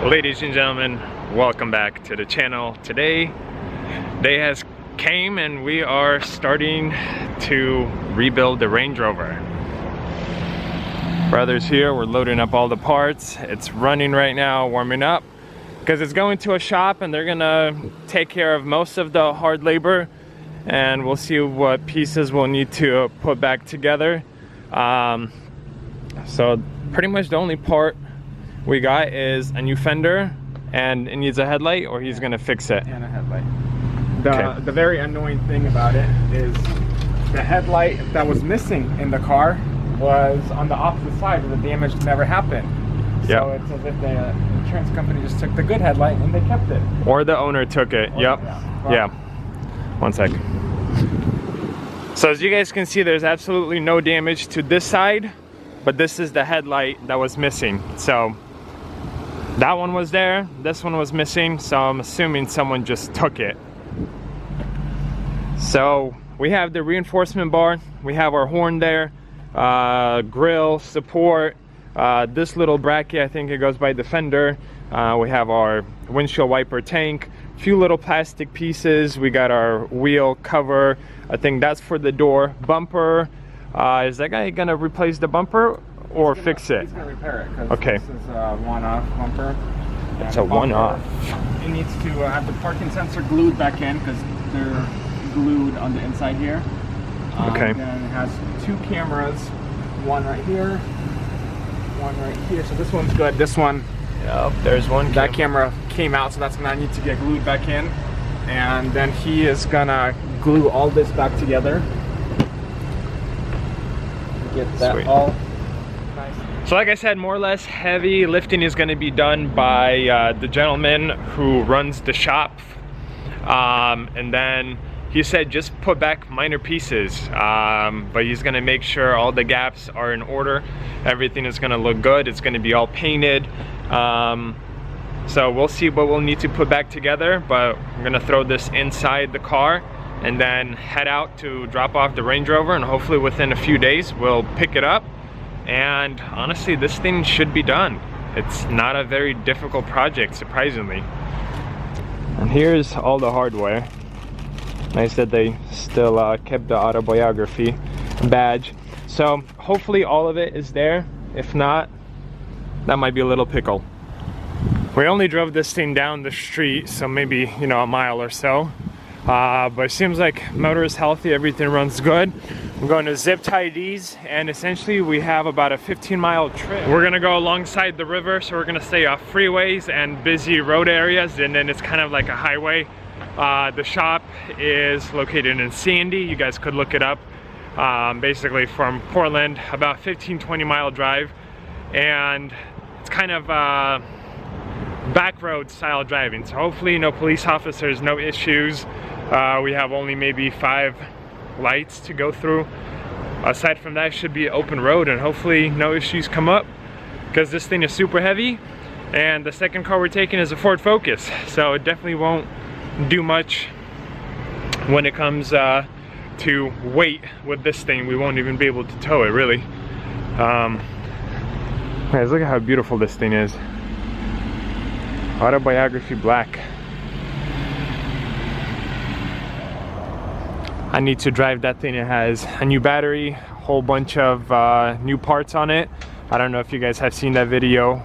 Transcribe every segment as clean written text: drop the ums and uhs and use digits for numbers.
Ladies and gentlemen, welcome back to the channel. Today, day has came and we are starting to rebuild the Range Rover. Brother's here, we're loading up all the parts. It's running right now, warming up, because it's going to a shop and they're gonna take care of most of the hard labor, and we'll see what pieces we'll need to put back together. So pretty much the only part we got is a new fender, and it needs a headlight, or he's gonna fix it. And a headlight. The very annoying thing about it is the headlight that was missing in the car was on the opposite side where the damage never happened. So it's as if the insurance company just took the good headlight and they kept it. Or the owner took it. Yep. Yeah. One sec. So as you guys can see, there's absolutely no damage to this side, but this is the headlight that was missing. So that one was there, this one was missing, so I'm assuming someone just took it. So we have the reinforcement bar, we have our horn there, grill, support, this little bracket, I think it goes by the fender. We have our windshield wiper tank, a few little plastic pieces. We got our wheel cover, I think that's for the door. Bumper, is that guy gonna replace the bumper or fix it? He's gonna repair it, because okay. This is a one-off bumper. It's a one-off. It needs to have the parking sensor glued back in, because they're glued on the inside here. Okay. And it has two cameras, one right here, one right here. So this one's good. This one, yep, there's one. That camera came out, so that's gonna need to get glued back in. And then he is gonna glue all this back together. Get that Sweet. all nice. So like I said, more or less heavy lifting is going to be done by the gentleman who runs the shop, and then he said just put back minor pieces, but he's going to make sure all the gaps are in order, everything is going to look good, it's going to be all painted. So we'll see what we'll need to put back together, but I'm going to throw this inside the car and then head out to drop off the Range Rover, and hopefully within a few days we'll pick it up. And honestly, this thing should be done. It's not a very difficult project, surprisingly. And here's all the hardware. Nice that they still kept the Autobiography badge. So hopefully all of it is there. If not, that might be a little pickle. We only drove this thing down the street, so maybe, you know, a mile or so. But it seems like motor is healthy, everything runs good. I'm going to zip tie these, and essentially we have about a 15-mile trip. We're gonna go alongside the river, so we're gonna stay off freeways and busy road areas, and then it's kind of like a highway. The shop is located in Sandy. You guys could look it up. Basically from Portland, about 15-20 mile drive, and it's kind of back road style driving. So hopefully no police officers, no issues. We have only maybe 5 lights to go through. Aside from that, it should be an open road, and hopefully no issues come up, because this thing is super heavy. And the second car we're taking is a Ford Focus, so it definitely won't do much when it comes to weight with this thing. We won't even be able to tow it, really. Guys, look at how beautiful this thing is. Autobiography black. I need to drive that thing. It has a new battery, a whole bunch of new parts on it. I don't know if you guys have seen that video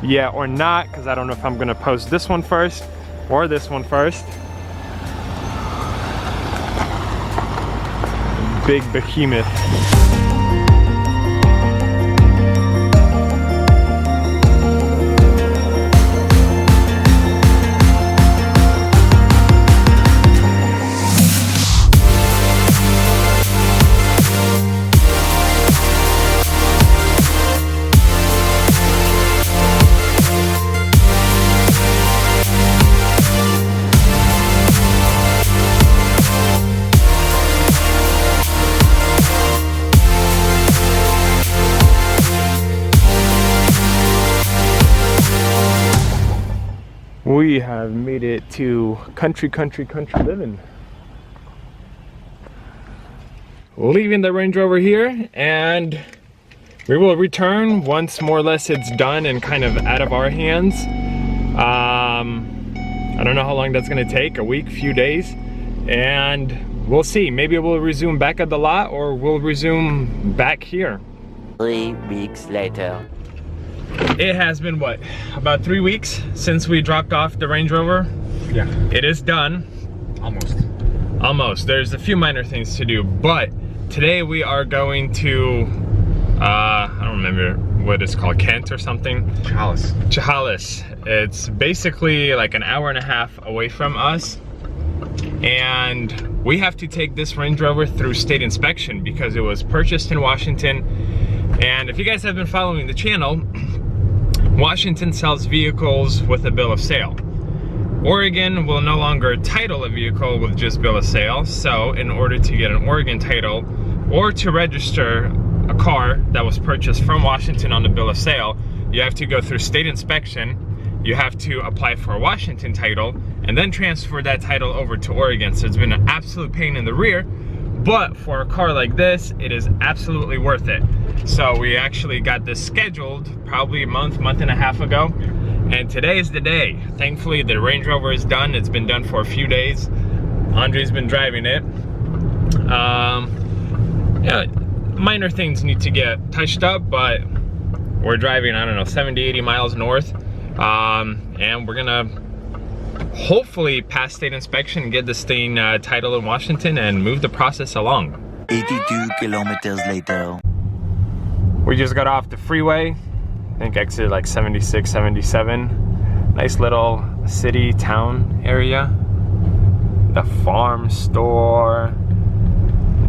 yet or not, because I don't know if I'm gonna post this one first or this one first. Big behemoth. We have made it to country living. Leaving the Range Rover here, and we will return once more or less it's done and kind of out of our hands. I don't know how long that's gonna take, a week, few days, and we'll see. Maybe we'll resume back at the lot or we'll resume back here. 3 weeks later. It has been what, about 3 weeks since we dropped off the Range Rover? Yeah. It is done. Almost. There's a few minor things to do, but today we are going to, I don't remember what it's called, Kent or something? Chehalis. It's basically like an hour and a half away from us. And we have to take this Range Rover through state inspection because it was purchased in Washington. And if you guys have been following the channel, Washington sells vehicles with a bill of sale. Oregon will no longer title a vehicle with just bill of sale. So in order to get an Oregon title or to register a car that was purchased from Washington on the bill of sale, you have to go through state inspection. You have to apply for a Washington title and then transfer that title over to Oregon. So it's been an absolute pain in the rear, but for a car like this, it is absolutely worth it. So we actually got this scheduled probably a month and a half ago, and today is the day. Thankfully, the Range Rover is done. It's been done for a few days. Andre's been driving it. Yeah, minor things need to get touched up, but we're driving, I don't know, 70, 80 miles north. And we're gonna hopefully pass state inspection and get this thing titled in Washington and move the process along. 82 kilometers later. We just got off the freeway. I think exit like 76, 77. Nice little city, town area. The farm store,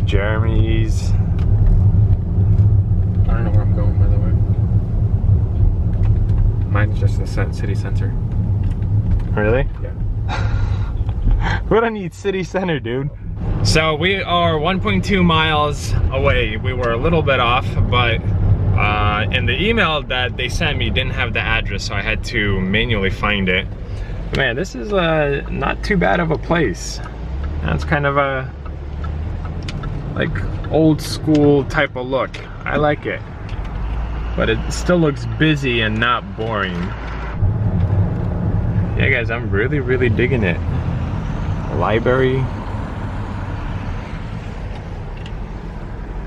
Jeremy's. I don't know where I'm going, by the way. Mine's just the city center. Really? Yeah. We don't need city center, dude. So we are 1.2 miles away. We were a little bit off, but and the email that they sent me didn't have the address, so I had to manually find it. Man, this is not too bad of a place. That's kind of a like old school type of look. I like it, but it still looks busy and not boring. Yeah, guys, I'm really digging it. Library.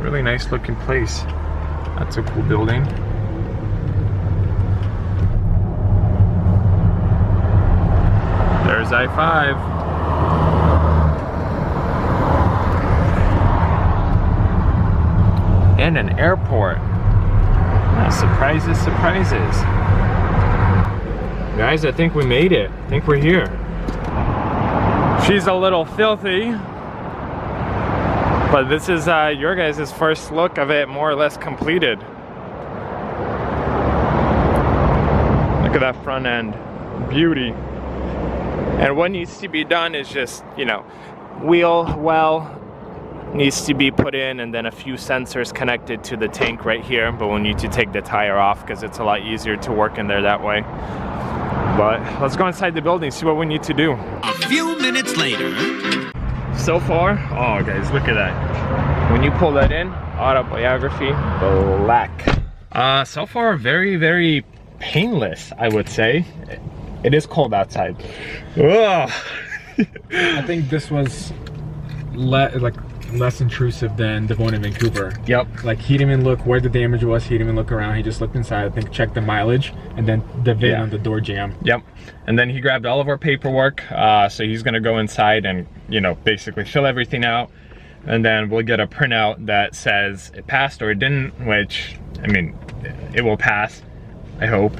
Really nice looking place. That's a cool building. There's I-5. And an airport. Oh, surprises, surprises. Guys, I think we made it. I think we're here. She's a little filthy, but this is your guys' first look of it more or less completed. Look at that front end. Beauty. And what needs to be done is just, you know, wheel well needs to be put in, and then a few sensors connected to the tank right here, but we'll need to take the tire off because it's a lot easier to work in there that way. But let's go inside the building, see what we need to do. A few minutes later. So far, oh guys, look at that. When you pull that in, Autobiography, black. So far, very painless, I would say. It is cold outside. Ugh. I think this was less intrusive than the one in Vancouver. Yep. Like, he didn't even look where the damage was. He didn't even look around. He just looked inside, I think, checked the mileage, and then the VIN on the door jamb. Yep. And then he grabbed all of our paperwork. So he's gonna go inside and, you know, basically fill everything out. And then we'll get a printout that says it passed or it didn't, which, I mean, it will pass, I hope.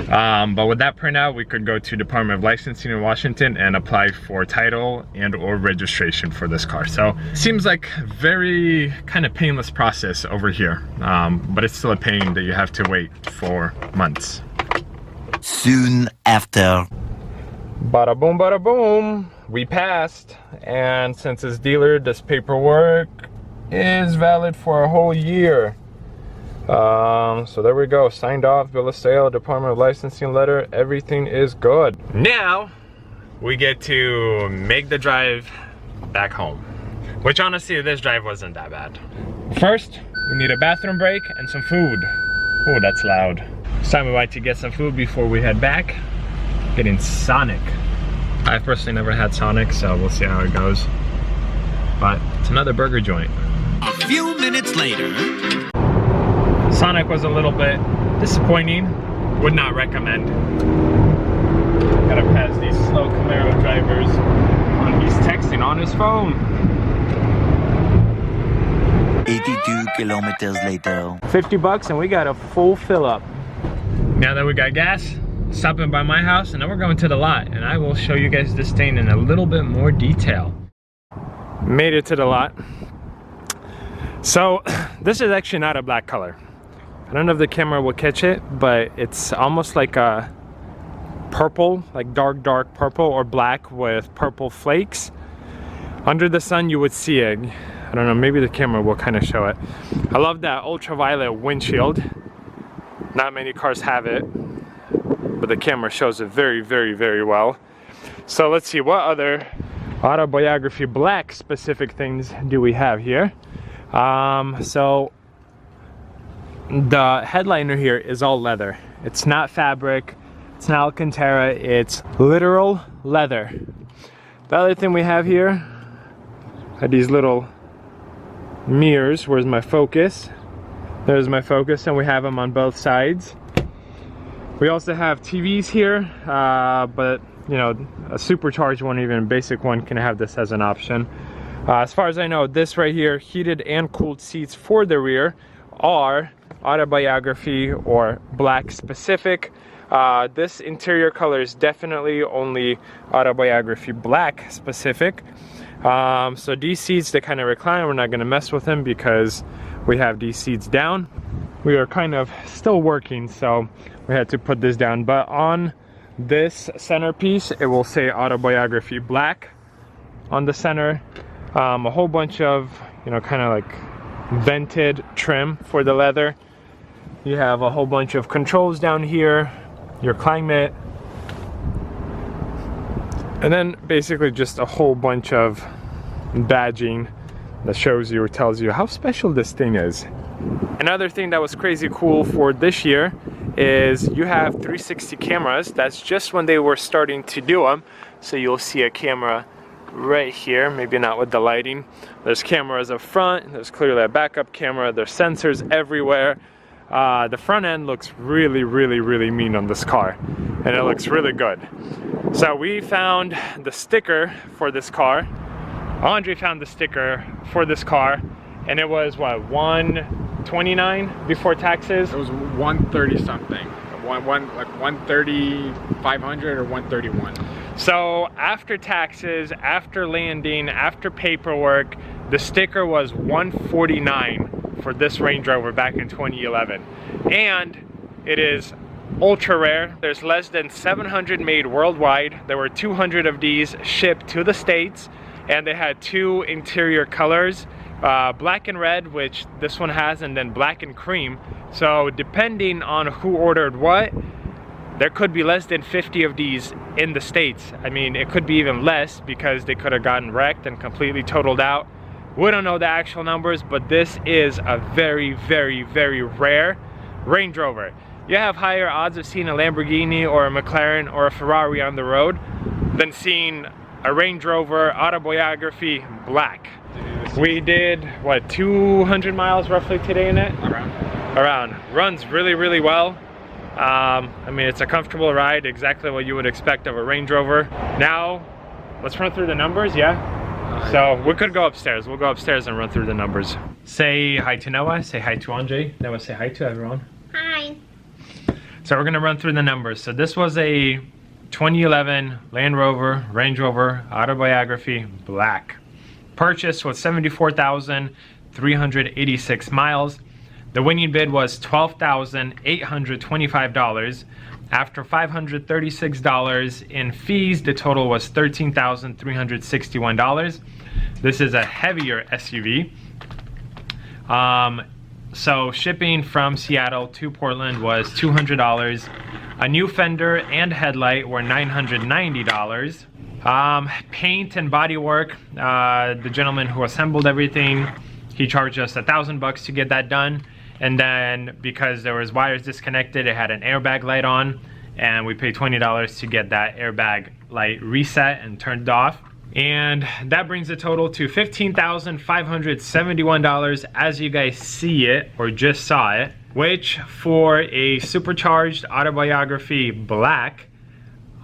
But with that printout, we could go to Department of Licensing in Washington and apply for title and or registration for this car. So seems like very kind of painless process over here. But it's still a pain that you have to wait for months. Soon after. Bada boom, we passed. And since it's dealer, this paperwork is valid for a whole year. So there we go, signed off, bill of sale, Department of Licensing letter, everything is good. Now we get to make the drive back home, which honestly this drive wasn't that bad. First, we need a bathroom break and some food. Oh, that's loud. It's time we went to get some food before we head back. getting Sonic. I've personally never had Sonic, so we'll see how it goes. But it's another burger joint. A few minutes later. Sonic was a little bit disappointing. Would not recommend. Gotta pass these slow Camaro drivers. He's texting on his phone. 82 kilometers later. 50 bucks and we got a full fill up. Now that we got gas, stopping by my house, and then we're going to the lot, and I will show you guys this thing in a little bit more detail. Made it to the lot. So this is actually not a black color. I don't know if the camera will catch it, but it's almost like a purple, like dark purple or black with purple flakes. Under the sun you would see it. I don't know, maybe the camera will kind of show it. I love that ultraviolet windshield. Not many cars have it, but the camera shows it very well. So let's see, what other Autobiography black specific things do we have here? So the headliner here is all leather. It's not fabric, it's not Alcantara, it's literal leather. The other thing we have here are these little mirrors. Where's my focus? There's my focus, and we have them on both sides. We also have TVs here, but you know, a supercharged one, even a basic one, can have this as an option. As far as I know, this right here, heated and cooled seats for the rear, are Autobiography or black specific. This interior color is definitely only Autobiography black specific. So these seats, they kind of recline. We're not going to mess with them because we have these seats down. We are kind of still working, so we had to put this down. But on this centerpiece, it will say Autobiography black on the center. A whole bunch of, you know, kind of like vented trim for the leather. You have a whole bunch of controls down here, your climate, and then basically just a whole bunch of badging that shows you or tells you how special this thing is. Another thing that was crazy cool for this year is you have 360 cameras. That's just when they were starting to do them. So you'll see a camera right here, maybe not with the lighting. There's cameras up front, there's clearly a backup camera, there's sensors everywhere. The front end looks really mean on this car, and it looks really good. So we found the sticker for this car. Andre found the sticker for this car, and it was what, $129 before taxes? It was 130 something. Like 130, 500 or 131. So after taxes, after landing, after paperwork, the sticker was $149 for this Range Rover back in 2011. And it is ultra rare. There's less than 700 made worldwide. There were 200 of these shipped to the States, and they had two interior colors, black and red, which this one has, and then black and cream. So depending on who ordered what, there could be less than 50 of these in the States. I mean, it could be even less because they could have gotten wrecked and completely totaled out. We don't know the actual numbers, but this is a very rare Range Rover. You have higher odds of seeing a Lamborghini or a McLaren or a Ferrari on the road than seeing a Range Rover Autobiography black. We did, what, 200 miles roughly today in it? Around. Runs really well. I mean, it's a comfortable ride, exactly what you would expect of a Range Rover. Now, let's run through the numbers, yeah? So we could go upstairs. We'll go upstairs and run through the numbers. Say hi to Noah, say hi to Andre. Noah, say hi to everyone. Hi. So we're gonna run through the numbers. So this was a 2011 Land Rover, Range Rover, Autobiography, black. Purchase was 74,386 miles. The winning bid was $12,825. After $536 in fees, the total was $13,361. This is a heavier SUV. So shipping from Seattle to Portland was $200. A new fender and headlight were $990. Paint and body work, the gentleman who assembled everything, he charged us $1,000 to get that done. And then because there was wires disconnected, it had an airbag light on, and we paid $20 to get that airbag light reset and turned off. And that brings the total to $15,571 as you guys see it, or just saw it, which for a supercharged Autobiography Black,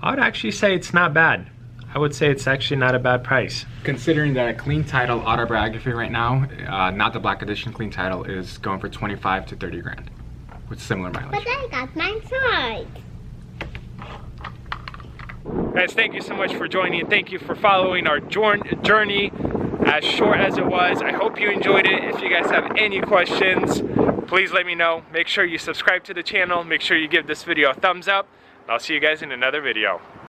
I would actually say it's not bad. I would say it's actually not a bad price. Considering that a clean title Autobiography right now, not the Black Edition clean title, is going for 25 to 30 grand with similar mileage. But I got my side. Guys, thank you so much for joining. Thank you for following our journey, as short as it was. I hope you enjoyed it. If you guys have any questions, please let me know. Make sure you subscribe to the channel. Make sure you give this video a thumbs up. I'll see you guys in another video.